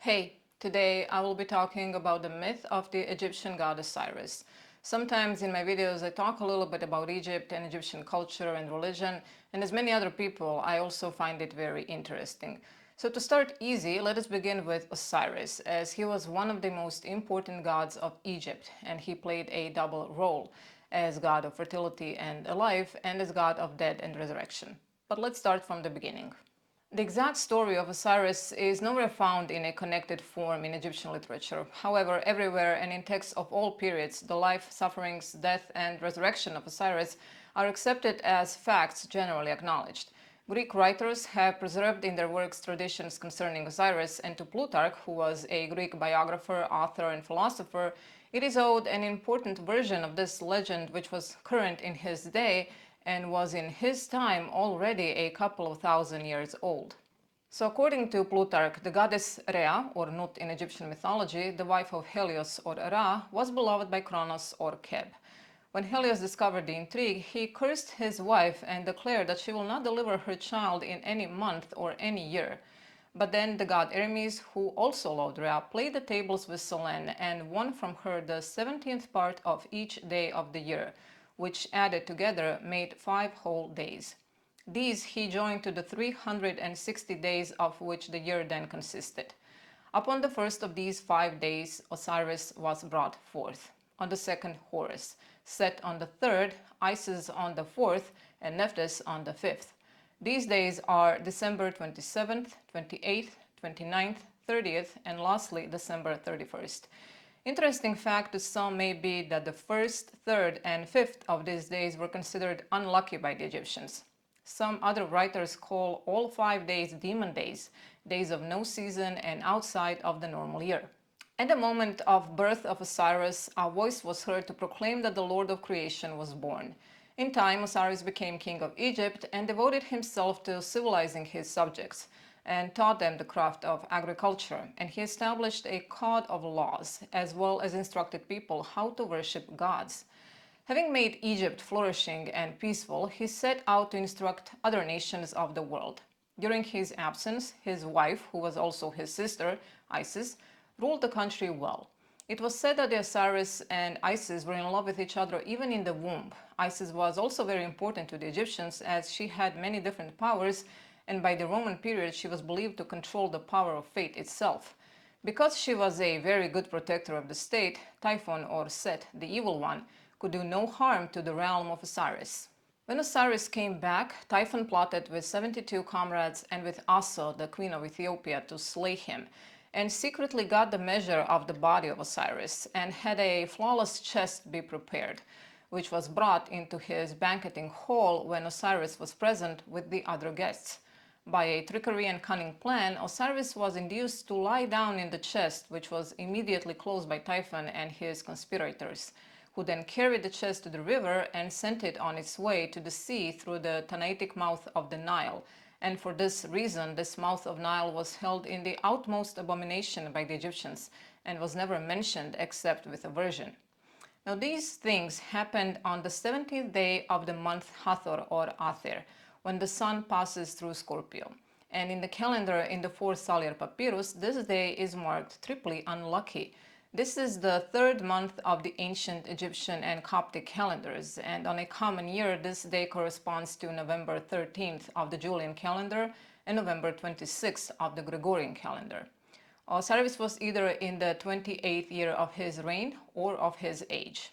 Hey, today I will be talking about the myth of the Egyptian god Osiris. Sometimes in my videos I talk a little bit about Egypt and Egyptian culture and religion, and as many other people, I also find it very interesting. So to start easy, let us begin with Osiris, as he was one of the most important gods of Egypt, and he played a double role as god of fertility and life, and as god of death and resurrection. But let's start from the beginning. The exact story of Osiris is nowhere found in a connected form in Egyptian literature. However, everywhere and in texts of all periods, the life, sufferings, death, and resurrection of Osiris are accepted as facts generally acknowledged. Greek writers have preserved in their works traditions concerning Osiris, and to Plutarch, who was a Greek biographer, author, and philosopher, it is owed an important version of this legend which was current in his day and was in his time already a couple of thousand years old. So according to Plutarch, the goddess Rhea, or Nut in Egyptian mythology, the wife of Helios or Ra, was beloved by Kronos or Keb. When Helios discovered the intrigue, he cursed his wife and declared that she will not deliver her child in any month or any year. But then the god Hermes, who also loved Rhea, played the tables with Selene and won from her the 17th part of each day of the year, which added together made 5 whole days. These he joined to the 360 days of which the year then consisted. Upon the first of these 5 days Osiris was brought forth, on the second Horus, Set on the third, Isis on the fourth, and Nephthys on the fifth. These days are December 27th, 28th, 29th, 30th, and lastly December 31st. Interesting fact to some may be that the first, third, and fifth of these days were considered unlucky by the Egyptians. Some other writers call all 5 days demon days, days of no season and outside of the normal year. At the moment of birth of Osiris, a voice was heard to proclaim that the Lord of creation was born. In time, Osiris became king of Egypt and devoted himself to civilizing his subjects and taught them the craft of agriculture, and he established a code of laws, as well as instructed people how to worship gods. Having made Egypt flourishing and peaceful, he set out to instruct other nations of the world. During his absence, his wife, who was also his sister, Isis, ruled the country well. It was said that Osiris and Isis were in love with each other even in the womb. Isis was also very important to the Egyptians as she had many different powers, and by the Roman period she was believed to control the power of fate itself. Because she was a very good protector of the state, Typhon or Set, the evil one, could do no harm to the realm of Osiris. When Osiris came back, Typhon plotted with 72 comrades and with Aso, the queen of Ethiopia, to slay him, and secretly got the measure of the body of Osiris and had a flawless chest be prepared, which was brought into his banqueting hall when Osiris was present with the other guests. By a trickery and cunning plan, Osiris was induced to lie down in the chest, which was immediately closed by Typhon and his conspirators, who then carried the chest to the river and sent it on its way to the sea through the Tanaitic mouth of the Nile. And for this reason, this mouth of Nile was held in the utmost abomination by the Egyptians and was never mentioned except with aversion. Now these things happened on the 17th day of the month Hathor or Ather, when the sun passes through Scorpio. And in the calendar in the 4th Salir papyrus, this day is marked triply unlucky. This is the 3rd month of the ancient Egyptian and Coptic calendars, and on a common year this day corresponds to November 13th of the Julian calendar and November 26th of the Gregorian calendar. Osiris was either in the 28th year of his reign or of his age.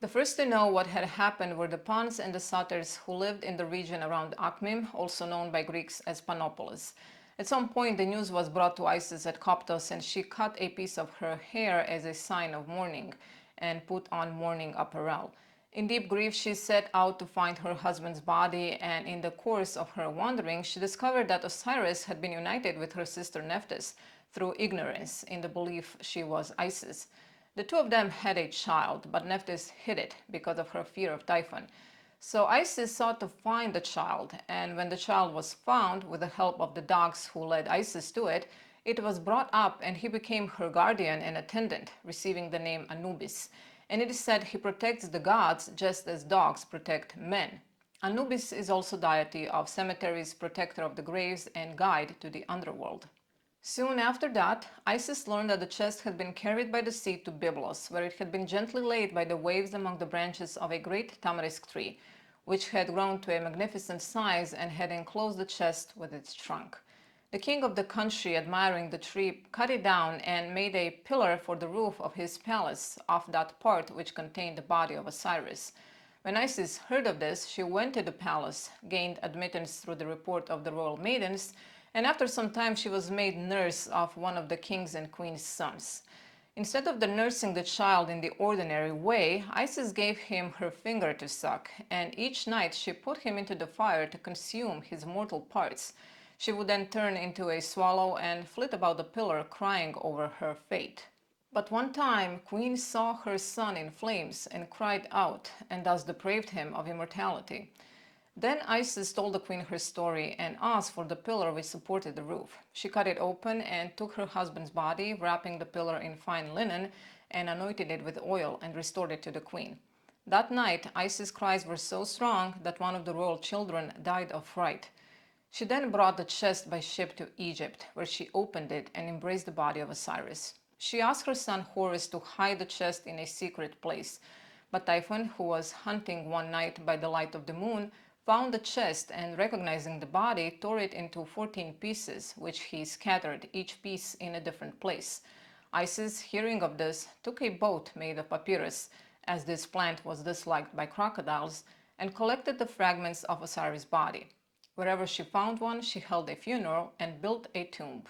The first to know what had happened were the Pans and the Satyrs who lived in the region around Akhmim, also known by Greeks as Panopolis. At some point the news was brought to Isis at Coptos, and she cut a piece of her hair as a sign of mourning and put on mourning apparel. In deep grief she set out to find her husband's body, and in the course of her wandering she discovered that Osiris had been united with her sister Nephthys through ignorance in the belief she was Isis. The two of them had a child, but Nephthys hid it because of her fear of Typhon. So Isis sought to find the child, and when the child was found, with the help of the dogs who led Isis to it, it was brought up and he became her guardian and attendant, receiving the name Anubis. And it is said he protects the gods just as dogs protect men. Anubis is also deity of cemeteries, protector of the graves, and guide to the underworld. Soon after that, Isis learned that the chest had been carried by the sea to Byblos, where it had been gently laid by the waves among the branches of a great tamarisk tree, which had grown to a magnificent size and had enclosed the chest with its trunk. The king of the country, admiring the tree, cut it down and made a pillar for the roof of his palace of that part which contained the body of Osiris. When Isis heard of this, she went to the palace, gained admittance through the report of the royal maidens, and after some time she was made nurse of one of the king's and queen's sons. Instead of the nursing the child in the ordinary way, Isis gave him her finger to suck, and each night she put him into the fire to consume his mortal parts. She would then turn into a swallow and flit about the pillar, crying over her fate. But one time Queen saw her son in flames and cried out, and thus deprived him of immortality. Then Isis told the queen her story and asked for the pillar which supported the roof. She cut it open and took her husband's body, wrapping the pillar in fine linen, and anointed it with oil and restored it to the queen. That night Isis' cries were so strong that one of the royal children died of fright. She then brought the chest by ship to Egypt, where she opened it and embraced the body of Osiris. She asked her son Horus to hide the chest in a secret place, but Typhon, who was hunting one night by the light of the moon, found the chest and, recognizing the body, tore it into 14 pieces, which he scattered, each piece in a different place. Isis, hearing of this, took a boat made of papyrus, as this plant was disliked by crocodiles, and collected the fragments of Osiris' body. Wherever she found one, she held a funeral and built a tomb.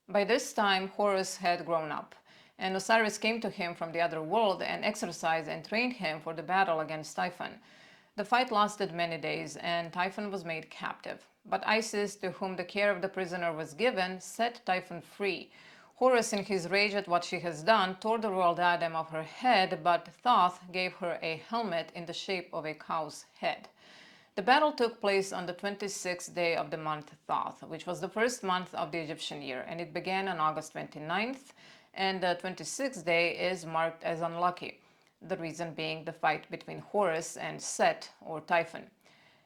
By this time, Horus had grown up, and Osiris came to him from the other world and exercised and trained him for the battle against Typhon. The fight lasted many days, and Typhon was made captive. But Isis, to whom the care of the prisoner was given, set Typhon free. Horus, in his rage at what she has done, tore the royal diadem off her head, but Thoth gave her a helmet in the shape of a cow's head. The battle took place on the 26th day of the month Thoth, which was the first month of the Egyptian year, and it began on August 29th, and the 26th day is marked as unlucky, the reason being the fight between Horus and Set, or Typhon.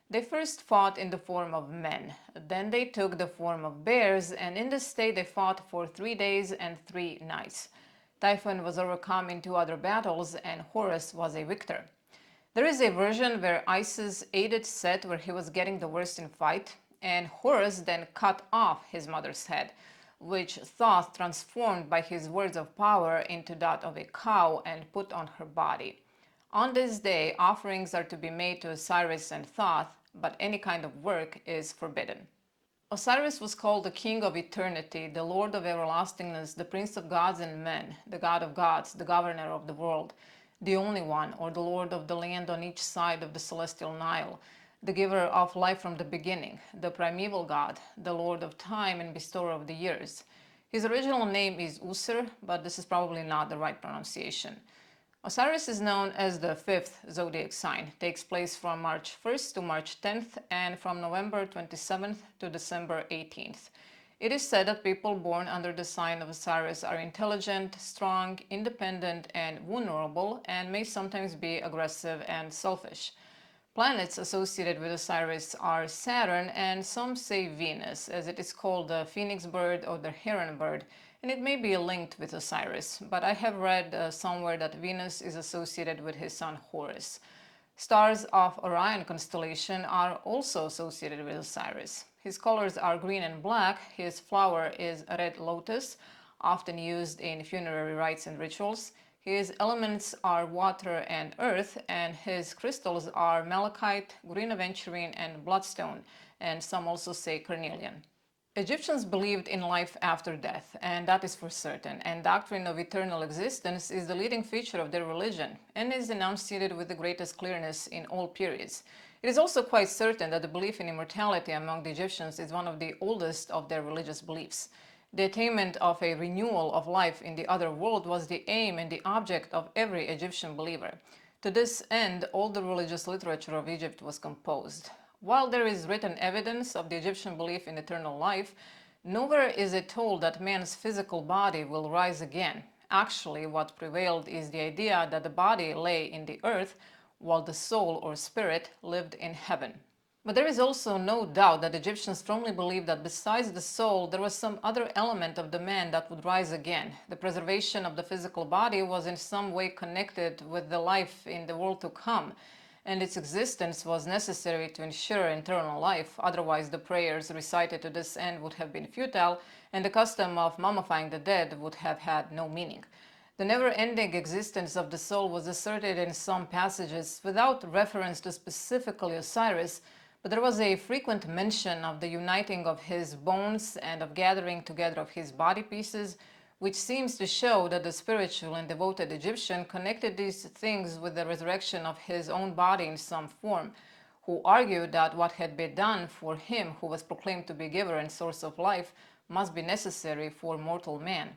They first fought in the form of men, then they took the form of bears, and in this state they fought for 3 days and 3 nights. Typhon was overcome in 2 other battles, and Horus was a victor. There is a version where Isis aided Set where he was getting the worst in fight, and Horus then cut off his mother's head, which Thoth transformed by his words of power into that of a cow and put on her body. On this day, offerings are to be made to Osiris and Thoth, but any kind of work is forbidden. Osiris was called the King of Eternity, the Lord of Everlastingness, the Prince of Gods and Men, the God of Gods, the Governor of the world, the Only One, or the Lord of the land on each side of the celestial Nile, the giver of life from the beginning, the primeval God, the Lord of time and bestower of the years. His original name is Usir, but this is probably not the right pronunciation. Osiris is known as the 5th zodiac sign, takes place from March 1st to March 10th and from November 27th to December 18th. It is said that people born under the sign of Osiris are intelligent, strong, independent, and vulnerable, and may sometimes be aggressive and selfish. Planets associated with Osiris are Saturn and some say Venus, as it is called the phoenix bird or the heron bird, and it may be linked with Osiris, but I have read somewhere that Venus is associated with his son Horus. Stars of Orion constellation are also associated with Osiris. His colors are green and black. His flower is a red lotus, often used in funerary rites and rituals. His elements are water and earth, and his crystals are malachite, green aventurine, and bloodstone, and some also say carnelian. Egyptians believed in life after death, and that is for certain, and doctrine of eternal existence is the leading feature of their religion and is enunciated with the greatest clearness in all periods. It is also quite certain that the belief in immortality among the Egyptians is one of the oldest of their religious beliefs. The attainment of a renewal of life in the other world was the aim and the object of every Egyptian believer. To this end, all the religious literature of Egypt was composed. While there is written evidence of the Egyptian belief in eternal life, nowhere is it told that man's physical body will rise again. Actually, what prevailed is the idea that the body lay in the earth while the soul or spirit lived in heaven. But there is also no doubt that Egyptians firmly believed that besides the soul, there was some other element of the man that would rise again. The preservation of the physical body was in some way connected with the life in the world to come, and its existence was necessary to ensure eternal life. Otherwise, the prayers recited to this end would have been futile, and the custom of mummifying the dead would have had no meaning. The never-ending existence of the soul was asserted in some passages without reference to specifically Osiris, but there was a frequent mention of the uniting of his bones and of gathering together of his body pieces, which seems to show that the spiritual and devoted Egyptian connected these things with the resurrection of his own body in some form, who argued that what had been done for him who was proclaimed to be giver and source of life must be necessary for mortal man.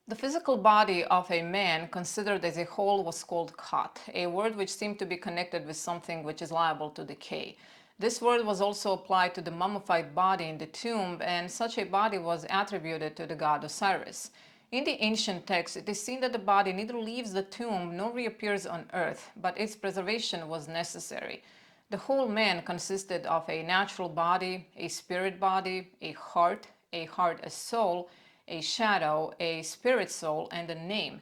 The physical body of a man considered as a whole was called khat, a word which seemed to be connected with something which is liable to decay. This word was also applied to the mummified body in the tomb, and such a body was attributed to the god Osiris. In the ancient texts, it is seen that the body neither leaves the tomb nor reappears on earth, but its preservation was necessary. The whole man consisted of a natural body, a spirit body, a heart, a soul, a shadow, a spirit soul, and a name.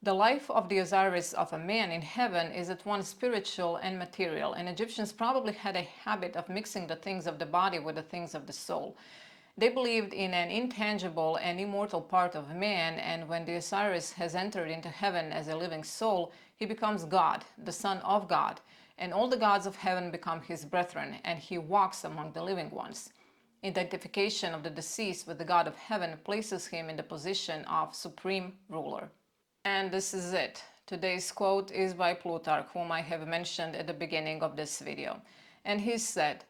The life of the Osiris of a man in heaven is at once spiritual and material, and Egyptians probably had a habit of mixing the things of the body with the things of the soul. They believed in an intangible and immortal part of man, and when the Osiris has entered into heaven as a living soul, he becomes God, the Son of God, and all the gods of heaven become his brethren, and he walks among the living ones. Identification of the deceased with the God of heaven places him in the position of supreme ruler. And this is it. Today's quote is by Plutarch, whom I have mentioned at the beginning of this video. And he said,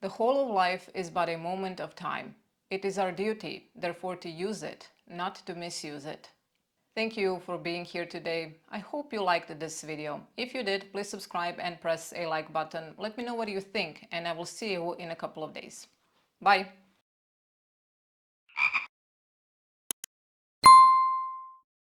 "The whole of life is but a moment of time. It is our duty, therefore, to use it, not to misuse it." Thank you for being here today. I hope you liked this video. If you did, please subscribe and press a like button. Let me know what you think, and I will see you in a couple of days. Bye!